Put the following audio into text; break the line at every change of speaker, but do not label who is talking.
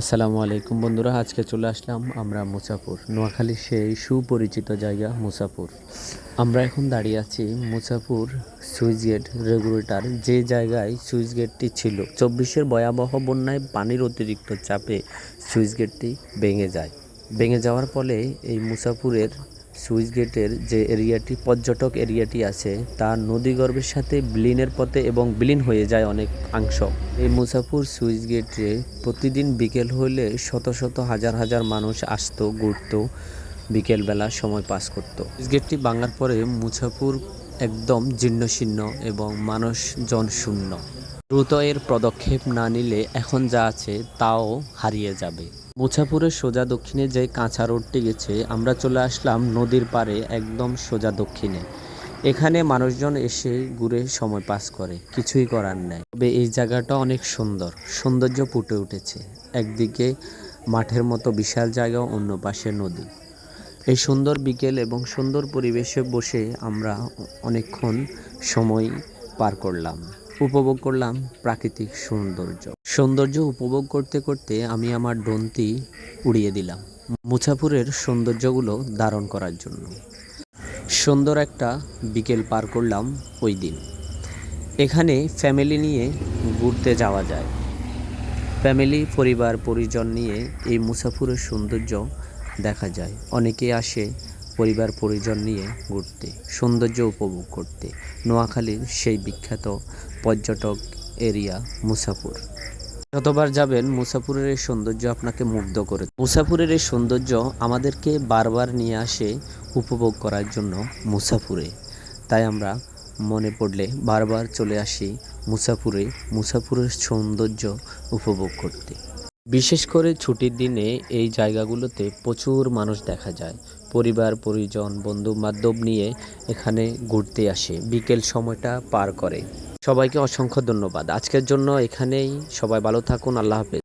আসসালামু আলাইকুম বন্ধুরা, আজকে চলে আসলাম আমরা মুসাপুর, নোয়াখালীর সেই সুপরিচিত জায়গা মুসাপুর। আমরা এখন দাঁড়িয়ে আছি মুসাপুর সুইচ গেট রেগুলেটর, যে জায়গায় সুইচ গেটটি ছিল। 24-এর ভয়াবহ বন্যায় পানির অতিরিক্ত চাপে সুইচ গেটটি ভেঙে যাওয়ার ফলে এই মুসাপুরের সুইচ গেটের যে এরিয়াটি, পর্যটক এরিয়াটি আছে, তা নদীগর্ভের সাথে বিলীনের পথে এবং বিলীন হয়ে যায় অনেকাংশ। এই মুসাপুর সুইচ গেটে প্রতিদিন বিকেল হলে শত শত হাজার হাজার মানুষ আসতো, ঘুরতো, বিকেলবেলা সময় পাস করত। সুইচ গেটটি ভাঙার পরে মুসাপুর একদম জীর্ণশীর্ণ এবং মানুষজন শূন্য। দ্রুত এর পদক্ষেপ না নিলে এখন যা আছে তাও হারিয়ে যাবে। মুছাপুরের সোজা দক্ষিণে যে কাঁচা রোডটি গেছে, আমরা চলে আসলাম নদীর পাড়ে, একদম সোজা দক্ষিণে। এখানে মানুষজন এসে ঘুরে সময় পাস করে, কিছুই করার নেই। তবে এই জায়গাটা অনেক সৌন্দর্য ফুটে উঠেছে। একদিকে মাঠের মতো বিশাল জায়গা, অন্য পাশে নদী। এই সুন্দর বিকেল এবং সুন্দর পরিবেশে বসে আমরা অনেকক্ষণ সময় পার করলাম, উপভোগ করলাম প্রাকৃতিক সৌন্দর্য উপভোগ করতে করতে আমি আমার ড্রোনটি উড়িয়ে দিলাম মুছাপুরের সৌন্দর্যগুলো ধারণ করার জন্য। সুন্দর একটা বিকেল পার করলাম ওই দিন। এখানে ফ্যামিলি নিয়ে ঘুরতে যাওয়া যায়, ফ্যামিলি পরিবার পরিজন নিয়ে এই মুছাপুরের সৌন্দর্য দেখা যায়। অনেকে আসে পরিবার পরিজন নিয়ে ঘুরতে, সৌন্দর্য উপভোগ করতে। নোয়াখালীর সেই বিখ্যাত পর্যটক এরিয়া মুছাপুর। যতবার যাবেন মুছাপুরের এই সৌন্দর্য আপনাকে মুগ্ধ করে। মুছাপুরের এই সৌন্দর্য আমাদেরকে বারবার নিয়ে আসে উপভোগ করার জন্য মুছাপুরে। তাই আমরা মনে পড়লে বারবার চলে আসি মুছাপুরের সৌন্দর্য উপভোগ করতে। বিশেষ করে ছুটির দিনে এই জায়গাগুলোতে প্রচুর মানুষ দেখা যায়। পরিবার পরিজন বন্ধু বান্ধব নিয়ে এখানে ঘুরতে আসে, বিকেল সময়টা পার করে। সবাইকে অসংখ্য ধন্যবাদ। আজকের জন্য এখানেই। সবাই ভালো থাকুন। আল্লাহ হাফেজ।